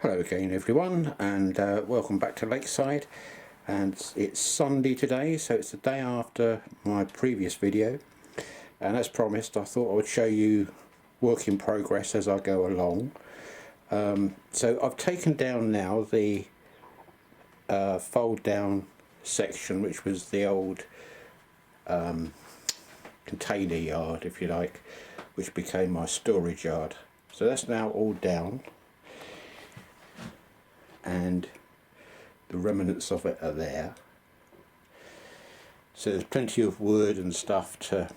Hello again everyone, and welcome back to Lakeside. And it's Sunday today, so it's the day after my previous video, and as promised I thought I would show you work in progress as I go along. So I've taken down now the fold down section, which was the old container yard, if you like, which became my storage yard. So that's now all down, and the remnants of it are there. So there's plenty of wood and stuff to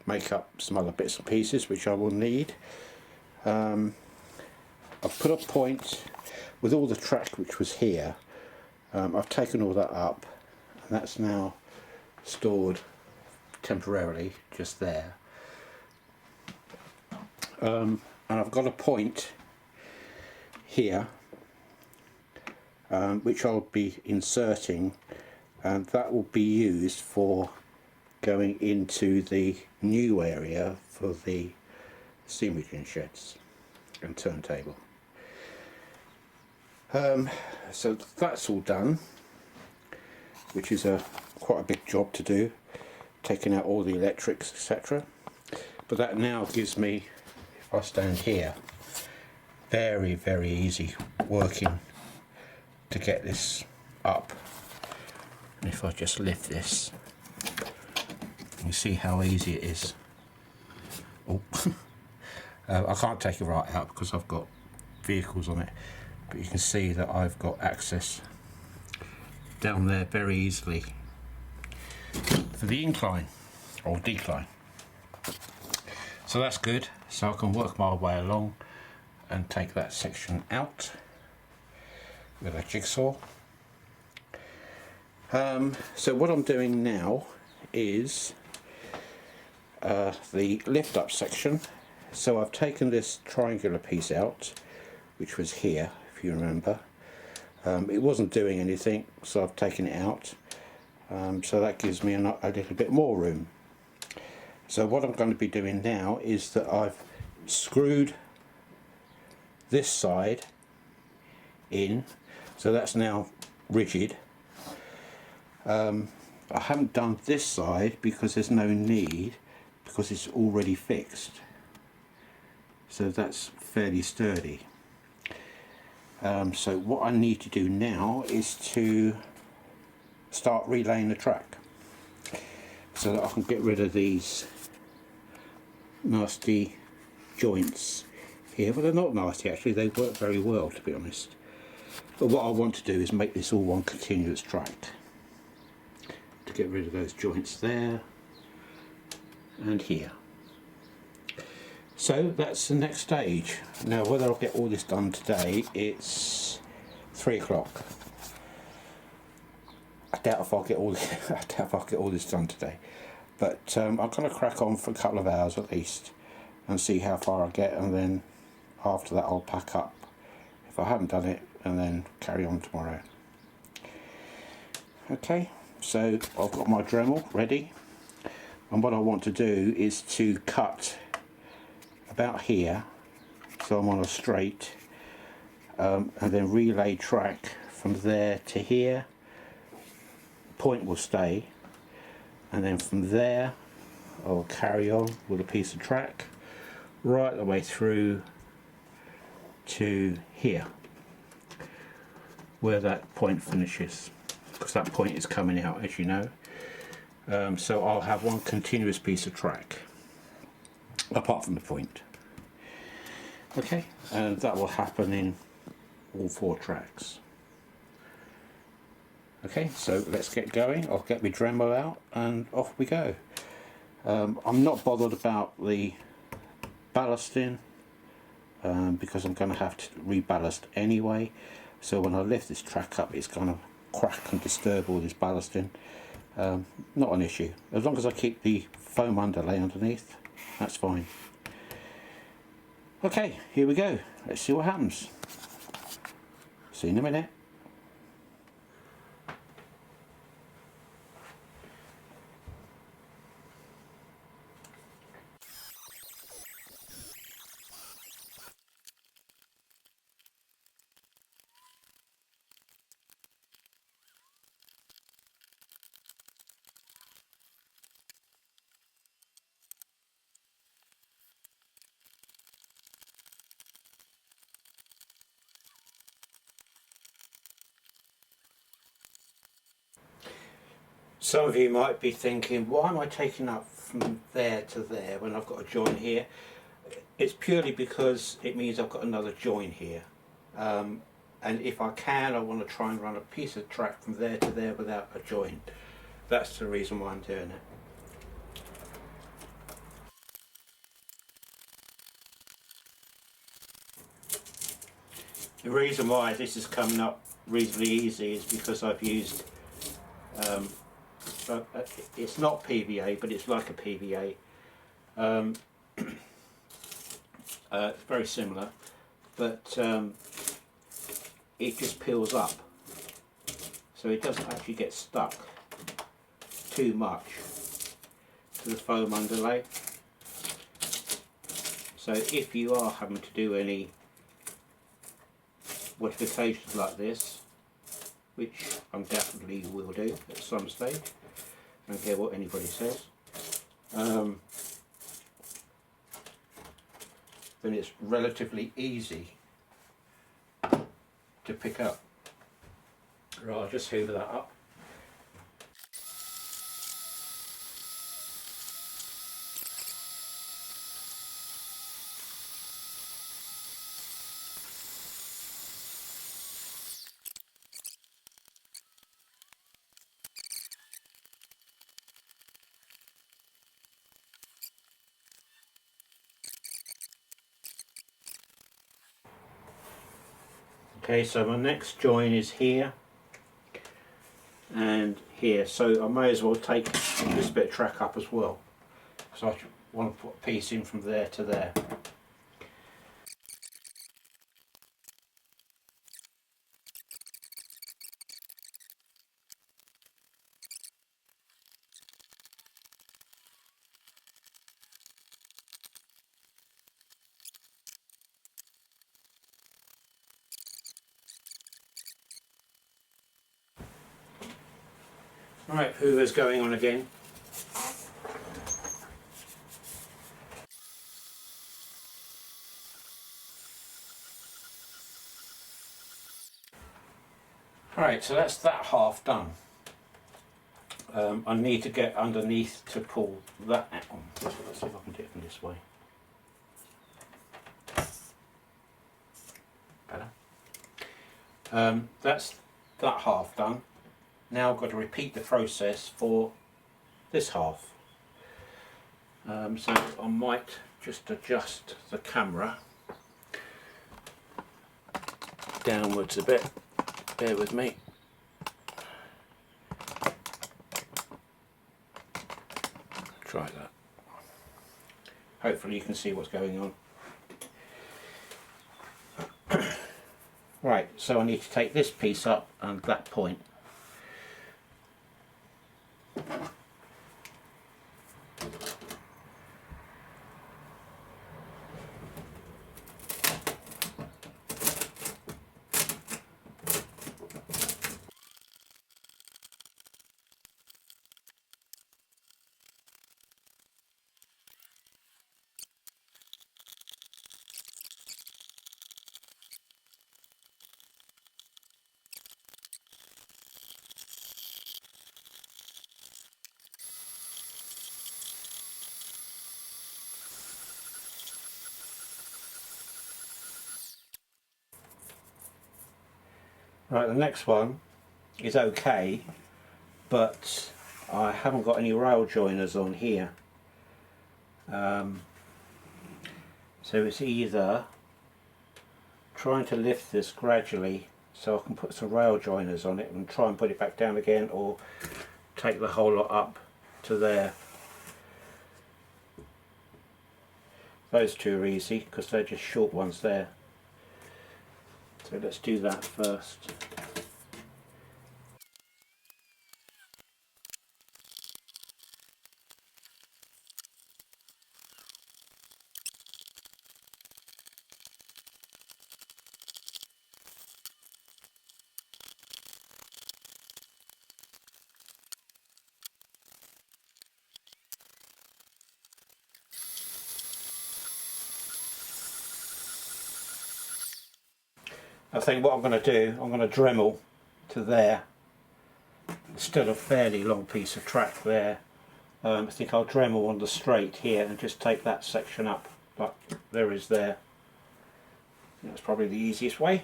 make up some other bits and pieces which I will need. I've put a point with all the track which was here. I've taken all that up, and that's now stored temporarily just there. And I've got a point here which I'll be inserting, and that will be used for going into the new area for the steam engine sheds and turntable. So that's all done, which is quite a big job to do, taking out all the electrics, etc. But that now gives me, if I stand here, very easy working to get this up. And if I just lift this, you see how easy it is. Oh. I can't take it right out because I've got vehicles on it, but you can see that I've got access down there very easily for the incline or decline. So that's good, so I can work my way along and take that section out with a jigsaw. So what I'm doing now is the lift up section. So I've taken this triangular piece out, which was here, if you remember. It wasn't doing anything, so I've taken it out. So that gives me a little bit more room. So what I'm going to be doing now is that I've screwed this side in, so that's now rigid. I haven't done this side because there's no need, because it's already fixed, so that's fairly sturdy. So what I need to do now is to start relaying the track so that I can get rid of these nasty joints here. Well, they're not nasty actually, they work very well, to be honest. But what I want to do is make this all one continuous track, to get rid of those joints there and here. So that's the next stage. Now whether I'll get all this done today, it's 3 o'clock. I doubt if I'll get all this done today, but I'm going to crack on for a couple of hours at least and see how far I get, and then after that I'll pack up if I haven't done it, and then carry on tomorrow. Okay, so I've got my Dremel ready, and what I want to do is to cut about here, so I'm on a straight, and then relay track from there to here. Point will stay, and then from there I'll carry on with a piece of track right the way through to here, where that point finishes, because that point is coming out, as you know. So I'll have one continuous piece of track apart from the point. Okay, and that will happen in all 4 tracks. Okay, so let's get going. I'll get my Dremel out and off we go. I'm not bothered about the ballasting because I'm going to have to reballast anyway. So when I lift this track up, it's going to crack and disturb all this ballasting. Not an issue. As long as I keep the foam underlay underneath, that's fine. Okay, here we go. Let's see what happens. See you in a minute. Some of you might be thinking, why am I taking up from there to there when I've got a join here? It's purely because it means I've got another join here. And if I can, I want to try and run a piece of track from there to there without a join. That's the reason why I'm doing it. The reason why this is coming up reasonably easy is because I've used, it's not PVA, but it's like a PVA. It's very similar, but it just peels up, so it doesn't actually get stuck too much to the foam underlay. So if you are having to do any modifications like this, which undoubtedly will do at some stage, I don't care what anybody says, then it's relatively easy to pick up. Right, I'll just hoover that up. Okay, so my next join is here and here, so I may as well take this bit of track up as well, so I want to put a piece in from there to there. Right, hoover's going on again. Right, so that's that half done. I need to get underneath to pull that out. Let's see if I can do it from this way. Better. That's that half done. Now I've got to repeat the process for this half. So I might just adjust the camera downwards a bit. Bear with me. Try that. Hopefully you can see what's going on. Right, so I need to take this piece up and that point. Right, the next one is okay, but I haven't got any rail joiners on here. So it's either trying to lift this gradually so I can put some rail joiners on it and try and put it back down again, or take the whole lot up to there. Those two are easy because they're just short ones there. So let's do that first. I think what I'm going to do, I'm going to Dremel to there, still a fairly long piece of track there. I think I'll Dremel on the straight here and just take that section up, but there is there. That's probably the easiest way.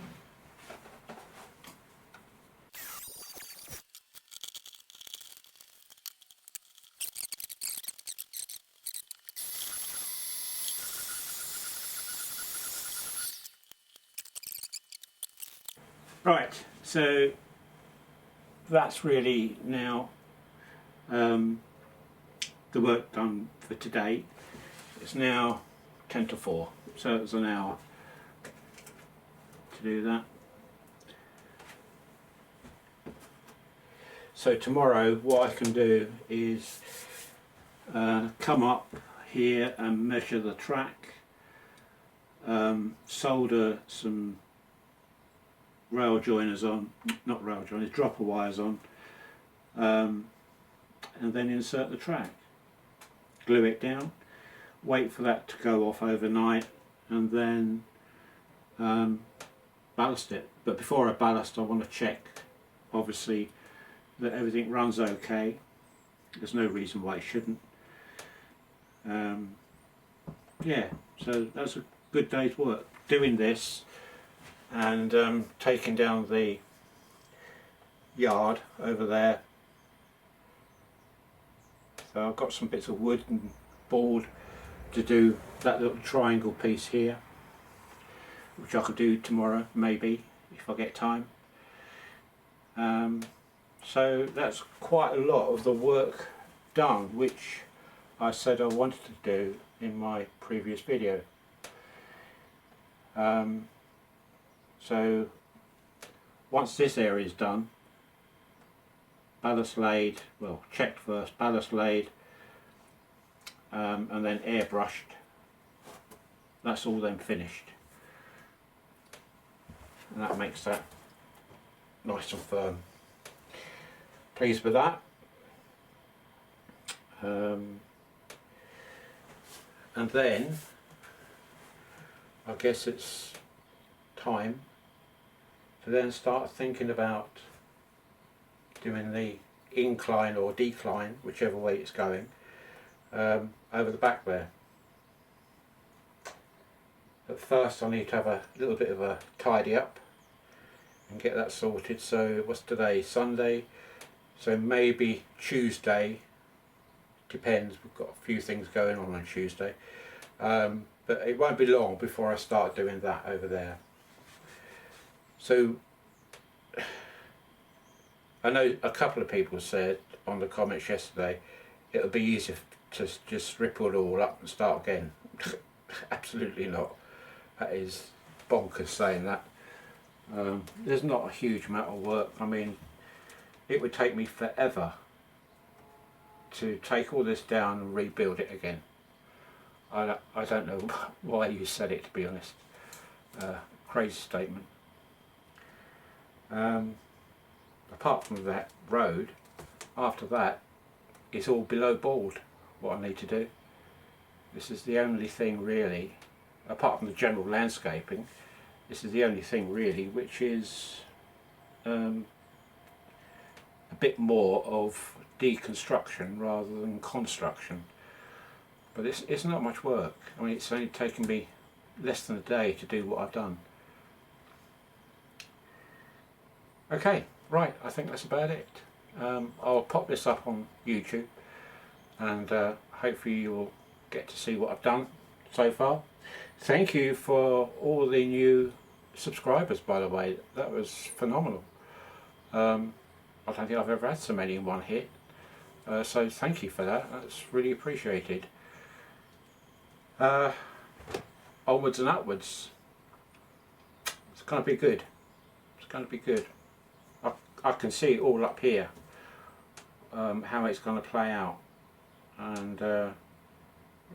Right, so that's really now the work done for today. It's now 10 to 4, so it's an hour to do that. So tomorrow what I can do is come up here and measure the track, solder some rail joiners on, not rail joiners, dropper wires on, and then insert the track, glue it down, wait for that to go off overnight, and then ballast it. But before I ballast, I want to check obviously that everything runs okay. There's no reason why it shouldn't. Yeah, so that's a good day's work doing this and taking down the yard over there. So I've got some bits of wood and board to do that little triangle piece here, which I could do tomorrow maybe if I get time. So that's quite a lot of the work done, which I said I wanted to do in my previous video. So once this area is done, ballast laid, well checked first, ballast laid, and then airbrushed, that's all then finished, and that makes that nice and firm. Pleased with that. And then I guess it's time to then start thinking about doing the incline or decline, whichever way it's going, over the back there. At first I need to have a little bit of a tidy up and get that sorted. So what's today? Sunday, so maybe Tuesday, depends, we've got a few things going on Tuesday, but it won't be long before I start doing that over there. So I know a couple of people said on the comments yesterday it'll be easier to just ripple it all up and start again. Absolutely not. That is bonkers saying that. There's not a huge amount of work. I mean, it would take me forever to take all this down and rebuild it again. I don't know why you said it, to be honest. Crazy statement. Apart from that road, after that it's all below board what I need to do. This is the only thing really, apart from the general landscaping, this is the only thing really which is a bit more of deconstruction rather than construction. But it's not much work. I mean, it's only taken me less than a day to do what I've done. Okay, right, I think that's about it. I'll pop this up on YouTube and hopefully you'll get to see what I've done so far. Thank you for all the new subscribers, by the way. That was phenomenal. I don't think I've ever had so many in one hit. So thank you for that. That's really appreciated. Onwards and upwards. It's going to be good. It's going to be good. I can see it all up here, how it's going to play out, and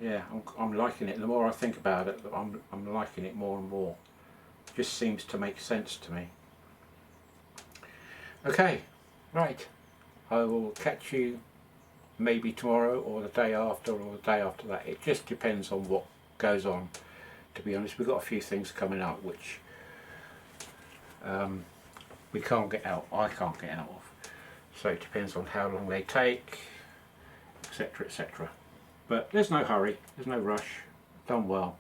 yeah, I'm liking it. The more I think about it, I'm liking it more and more. It just seems to make sense to me. Okay, right. I will catch you maybe tomorrow or the day after or the day after that. It just depends on what goes on, to be honest. We've got a few things coming up which we can't get out, I can't get out so it depends on how long they take, etc, etc. But there's no hurry, there's no rush. Done well.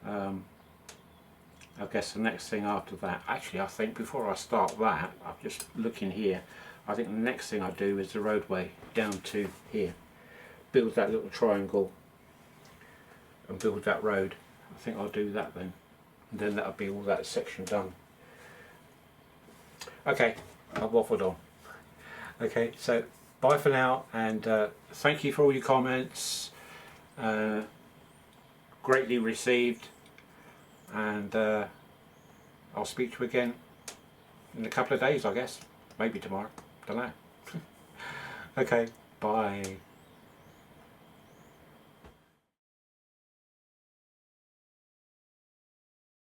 I guess the next thing after that, actually I think before I start that, I'm just looking here, I think the next thing I do is the roadway down to here. Build that little triangle and build that road. I think I'll do that then. And then that'll be all that section done. Okay, I've waffled on. Okay, so bye for now, and thank you for all your comments. Greatly received, and I'll speak to you again in a couple of days, I guess. Maybe tomorrow, don't know. Okay, bye.